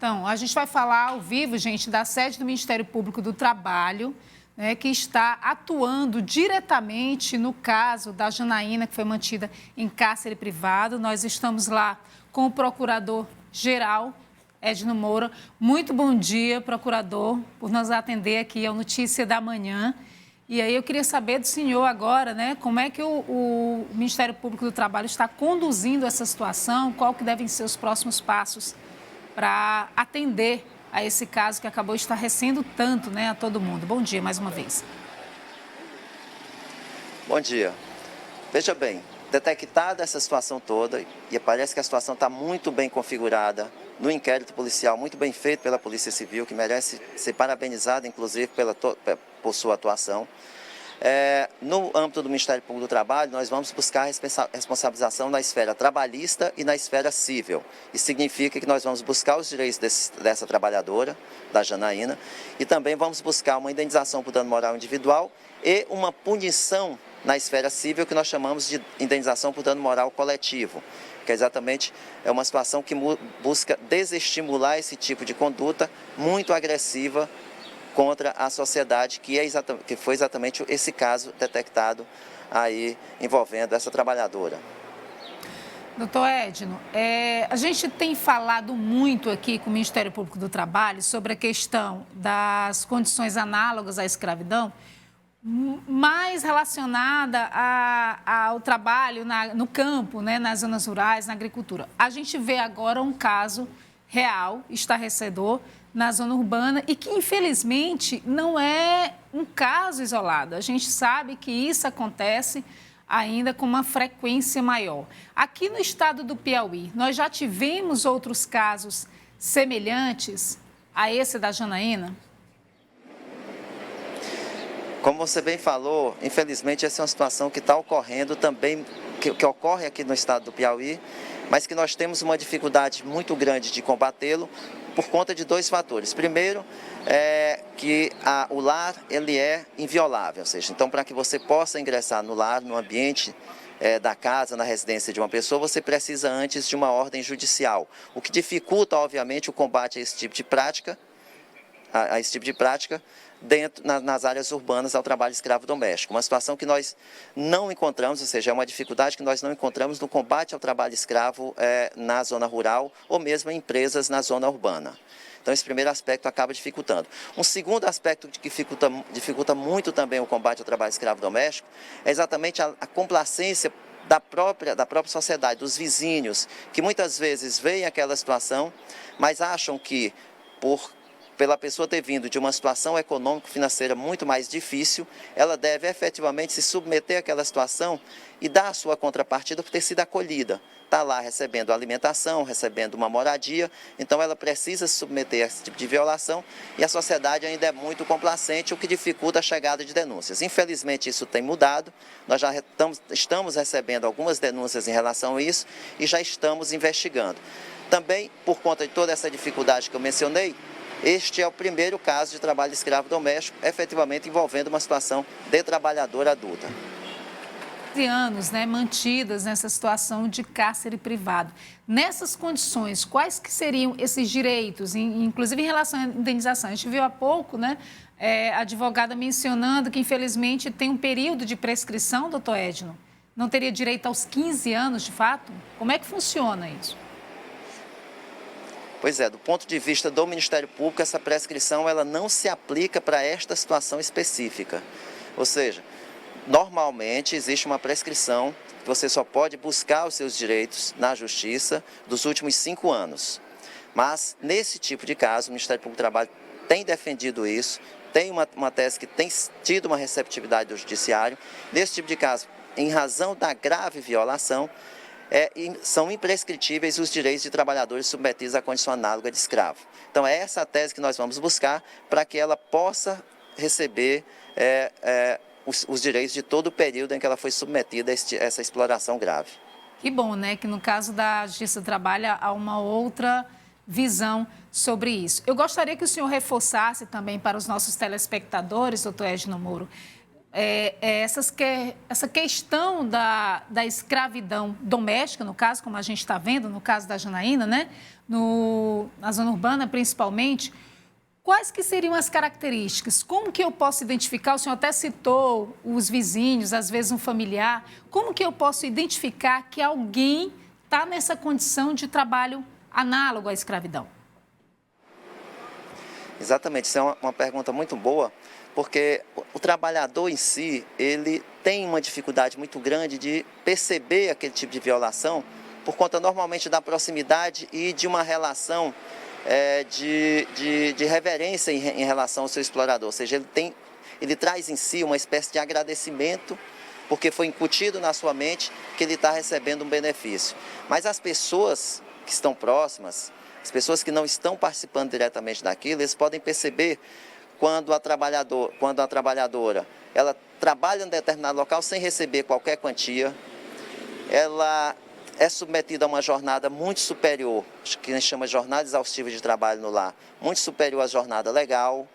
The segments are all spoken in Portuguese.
Então, a gente vai falar ao vivo, gente, da sede do Ministério Público do Trabalho, né, que está atuando diretamente no caso da Janaína, que foi mantida em cárcere privado. Nós estamos lá com o procurador-geral, Edno Moura. Muito bom dia, procurador, por nos atender aqui ao Notícia da Manhã. E aí eu queria saber do senhor agora, né, como é que o Ministério Público do Trabalho está conduzindo essa situação, qual que devem ser os próximos passos para atender a esse caso que acabou estarrecendo tanto, né, a todo mundo. Bom dia, mais uma vez. Bom dia. Veja bem, detectada essa situação toda, e parece que a situação está muito bem configurada no inquérito policial, muito bem feito pela Polícia Civil, que merece ser parabenizada, inclusive, por sua atuação. No âmbito do Ministério Público do Trabalho, nós vamos buscar a responsabilização na esfera trabalhista e na esfera civil. Isso significa que nós vamos buscar os direitos dessa trabalhadora, da Janaína, e também vamos buscar uma indenização por dano moral individual e uma punição na esfera civil, que nós chamamos de indenização por dano moral coletivo, que é exatamente uma situação que busca desestimular esse tipo de conduta muito agressiva contra a sociedade, que foi exatamente esse caso detectado aí envolvendo essa trabalhadora. Doutor Edno, a gente tem falado muito aqui com o Ministério Público do Trabalho sobre a questão das condições análogas à escravidão, mais relacionada ao trabalho no campo, né, nas zonas rurais, na agricultura. A gente vê agora um caso real, estarrecedor, na zona urbana e que, infelizmente, não é um caso isolado. A gente sabe que isso acontece ainda com uma frequência maior. Aqui no estado do Piauí, nós já tivemos outros casos semelhantes a esse da Janaína? Como você bem falou, infelizmente essa é uma situação que está ocorrendo também, que ocorre aqui no estado do Piauí, mas que nós temos uma dificuldade muito grande de combatê-lo por conta de dois fatores. Primeiro, que o lar ele é inviolável, ou seja, então para que você possa ingressar no lar, no ambiente da casa, na residência de uma pessoa, você precisa antes de uma ordem judicial, o que dificulta, obviamente, o combate a esse tipo de prática, nas áreas urbanas ao trabalho escravo doméstico. Uma situação que nós não encontramos, ou seja, é uma dificuldade que nós não encontramos no combate ao trabalho escravo na zona rural ou mesmo em empresas na zona urbana. Então, esse primeiro aspecto acaba dificultando. Um segundo aspecto que dificulta muito também o combate ao trabalho escravo doméstico é exatamente a complacência da própria sociedade, dos vizinhos, que muitas vezes veem aquela situação, mas acham que, pela pessoa ter vindo de uma situação econômico-financeira muito mais difícil, ela deve efetivamente se submeter àquela situação e dar a sua contrapartida por ter sido acolhida. Está lá recebendo alimentação, recebendo uma moradia, então ela precisa se submeter a esse tipo de violação e a sociedade ainda é muito complacente, o que dificulta a chegada de denúncias. Infelizmente isso tem mudado, nós já estamos recebendo algumas denúncias em relação a isso e já estamos investigando. Também, por conta de toda essa dificuldade que eu mencionei, este é o primeiro caso de trabalho escravo doméstico, efetivamente envolvendo uma situação de trabalhadora adulta. Anos, né, mantidas nessa situação de cárcere privado. Nessas condições, quais que seriam esses direitos, inclusive em relação à indenização? A gente viu há pouco, né, a advogada mencionando que, infelizmente, tem um período de prescrição, doutor Edno. Não teria direito aos 15 anos, de fato? Como é que funciona isso? Pois é, do ponto de vista do Ministério Público, essa prescrição ela não se aplica para esta situação específica. Ou seja, normalmente existe uma prescrição que você só pode buscar os seus direitos na Justiça dos últimos 5 anos. Mas, nesse tipo de caso, o Ministério Público do Trabalho tem defendido isso, tem uma tese que tem tido uma receptividade do Judiciário. Nesse tipo de caso, em razão da grave violação, são imprescritíveis os direitos de trabalhadores submetidos à condição análoga de escravo. Então, é essa a tese que nós vamos buscar para que ela possa receber os direitos de todo o período em que ela foi submetida a essa exploração grave. Que bom, né? Que no caso da Justiça do Trabalho há uma outra visão sobre isso. Eu gostaria que o senhor reforçasse também para os nossos telespectadores, doutor Edno Moura, essa questão da escravidão doméstica, no caso, como a gente está vendo, no caso da Janaína, né? Na zona urbana, principalmente, quais que seriam as características? Como que eu posso identificar? O senhor até citou os vizinhos, às vezes um familiar. Como que eu posso identificar que alguém está nessa condição de trabalho análogo à escravidão? Exatamente, isso é uma pergunta muito boa, porque o trabalhador em si, ele tem uma dificuldade muito grande de perceber aquele tipo de violação, por conta normalmente da proximidade e de uma relação de reverência em relação ao seu explorador. Ou seja, ele traz em si uma espécie de agradecimento, porque foi incutido na sua mente que ele está recebendo um benefício. Mas as pessoas que estão próximas, as pessoas que não estão participando diretamente daquilo, eles podem perceber quando a trabalhadora ela trabalha em um determinado local sem receber qualquer quantia, ela é submetida a uma jornada muito superior, que a gente chama de jornada exaustiva de trabalho no lar, muito superior à jornada legal.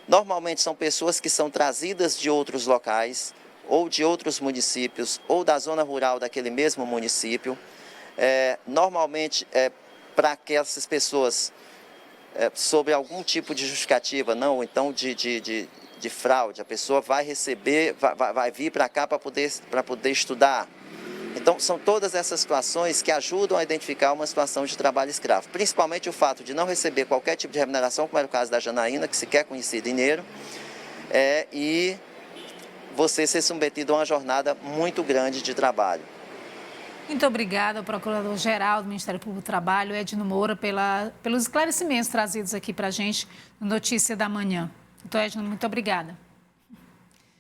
Normalmente são pessoas que são trazidas de outros locais, ou de outros municípios, ou da zona rural daquele mesmo município. Normalmente, para que essas pessoas, sobre algum tipo de justificativa, não, então de fraude, a pessoa vai receber, vai vir para cá para poder estudar. Então, são todas essas situações que ajudam a identificar uma situação de trabalho escravo. Principalmente o fato de não receber qualquer tipo de remuneração, como era o caso da Janaína, que sequer conhecia dinheiro, e você ser submetido a uma jornada muito grande de trabalho. Muito obrigada ao Procurador-Geral do Ministério Público do Trabalho, Edno Moura, pelos esclarecimentos trazidos aqui para a gente no Notícia da Manhã. Então, Edno, muito obrigada.